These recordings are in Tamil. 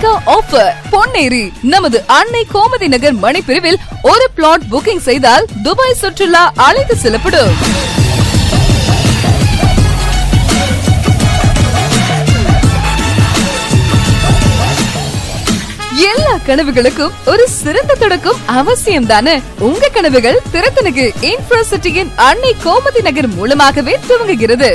மெகா ஆஃபர் பொன்னேரி நமது அன்னை கோமதி நகர் மணிப்பிரிவில் ஒரு பிளாட் புக்கிங் செய்தால் துபாய் சுற்றுலா அழைத்து செல்லப்படும். எல்லா கனவுகளுக்கும் ஒரு சிறந்த தொடக்கம் அவசியம் தானே. உங்க கனவுகள் திறத்தனுக்கு இன்ஃப்ராசிட்டியின் அன்னை கோமதி நகர் மூலமாகவே துவங்குகிறது.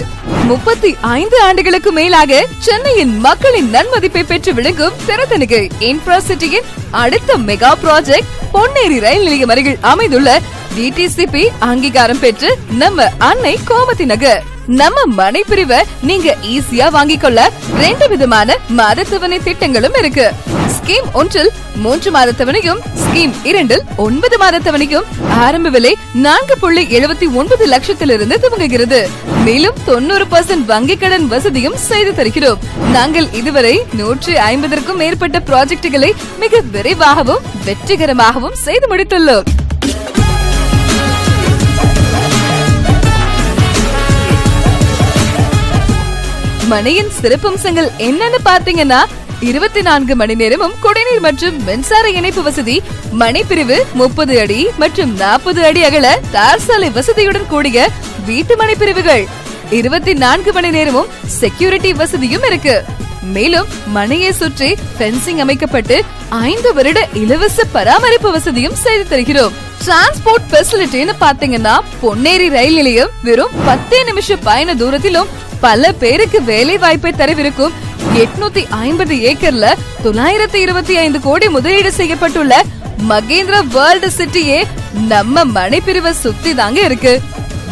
35 ஆண்டுகளுக்கு மேலாக சென்னையின் மக்களின் நன்மதிப்பை பெற்று விளங்கும் திறத்தனுக்கு இன்ஃப்ராசிட்டியின் அடுத்த மெகா ப்ராஜெக்ட் பொன்னேரி ரயில் நிலையம் அருகில் அமைந்துள்ள டிடிசிபி அங்கீகாரம் பெற்று நம்ம அன்னை கோமதி நகர். நம்ம மனை பிரிவை நீங்க ஈஸியா வாங்கிக் கொள்ள 2 விதமான மாதத்தவணை திட்டங்களும் இருக்கு. ஸ்கீம் 1 3 மாதத்தவணையும், ஸ்கீம் 2 9 மாதத்தவணையும். ஆரம்ப விலை 4.79 லட்சத்திலிருந்து துவங்குகிறது. மேலும் 90% வங்கி கடன் வசதியும் செய்து தருகிறோம். நாங்கள் இதுவரை 150க்கும் மேற்பட்ட ப்ராஜெக்டுகளை மிக விரைவாகவும் வெற்றிகரமாகவும் செய்து முடித்துள்ளோம். மனையின் சிறப்பம்சங்கள் என்னன்னு பாத்தீங்கன்னா 24 மணி நேரமும் குடிநீர் மற்றும் மின்சார இணைப்பு வசதி, மனைப்பிரிவு 30 அடி மற்றும் 40 அடி அகல தார் சாலை வசதியுடன் கூடிய வீட்டு மனைப்பிரிவுகள், 24 மணி நேரமும் செக்யூரிட்டி வசதியும் இருக்கு. மேலும் மனையை சுற்றி பென்சிங் அமைக்கப்பட்டு 5 வருட இலவச பராமரிப்பு வசதியும் செய்து தருகிறோம். டிரான்ஸ்போர்ட் ஃபெசிலிட்டின்னு பாத்தீங்கன்னா பொன்னேரி ரயில் நிலையம் வெறும் 10 நிமிஷ பயண தூரத்திலும் பல பேருக்கு வேலை வாய்ப்பை தரவிருக்கும் 850 ஏக்கர்ல 925 கோடி முதலீடு செய்யப்பட்டுள்ள மகேந்திரா வேர்ல்ட் சிட்டியே நம்ம மனைப்பிரிவை சுத்தி தாங்க இருக்கு.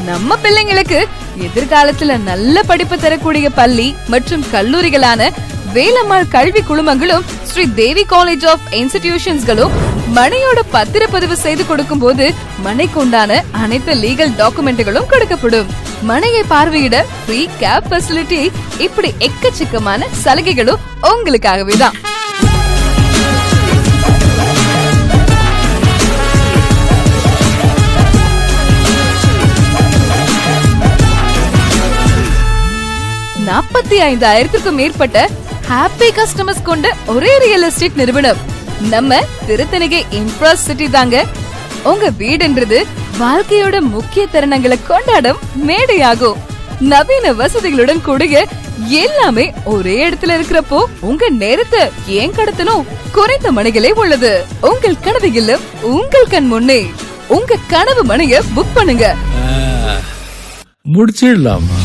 நம்ம பிள்ளைங்களுக்கு எதிர்காலத்துல நல்ல படிப்பு தரக்கூடிய பள்ளி மற்றும் கல்லூரிகளான வேலம்மாள் கல்வி குழுமங்களும் ஸ்ரீ தேவி காலேஜ் ஆஃப் இன்ஸ்டிடியூஷன்ஸ்களும் மனையோட பத்திரப்பதிவு செய்து கொடுக்கும் போது மனைக்கு உண்டான அனைத்து லீகல் டாக்குமெண்ட்களும் கொடுக்கப்படும். மனையை பார்வையிட ஃப்ரீ கேப் ஃபெசிலிட்டி, இப்படி எக்கச்சக்கமான சலுகைகளும் உங்களுக்காகவே தான். $45,000க்கும் மேற்பட்ட ஹாப்பி கஸ்டமர்ஸ் கொண்ட ஒரே ரியல் எஸ்டேட் நிறுவனம் நம்ம திருத்தணிகை இன்ஃப்ராசிட்டி தாங்க. உங்க வீடுன்றது வாழ்க்கையோட முக்கிய தருணங்களை கொண்டாடும் மேடையாகும். நவீன வசதிகளுடன் கூடிய எல்லாமே ஒரே இடத்துல இருக்கிறப்போ உங்க நேரத்தை ஏன் கடத்தணும்? குறைந்த மனைகளே உள்ளது. உங்கள் கனவு இல்லம் உங்கள் கண் முன்னே. உங்க கனவு மனைய புக் பண்ணுங்க. முடிச்சிடலாமா?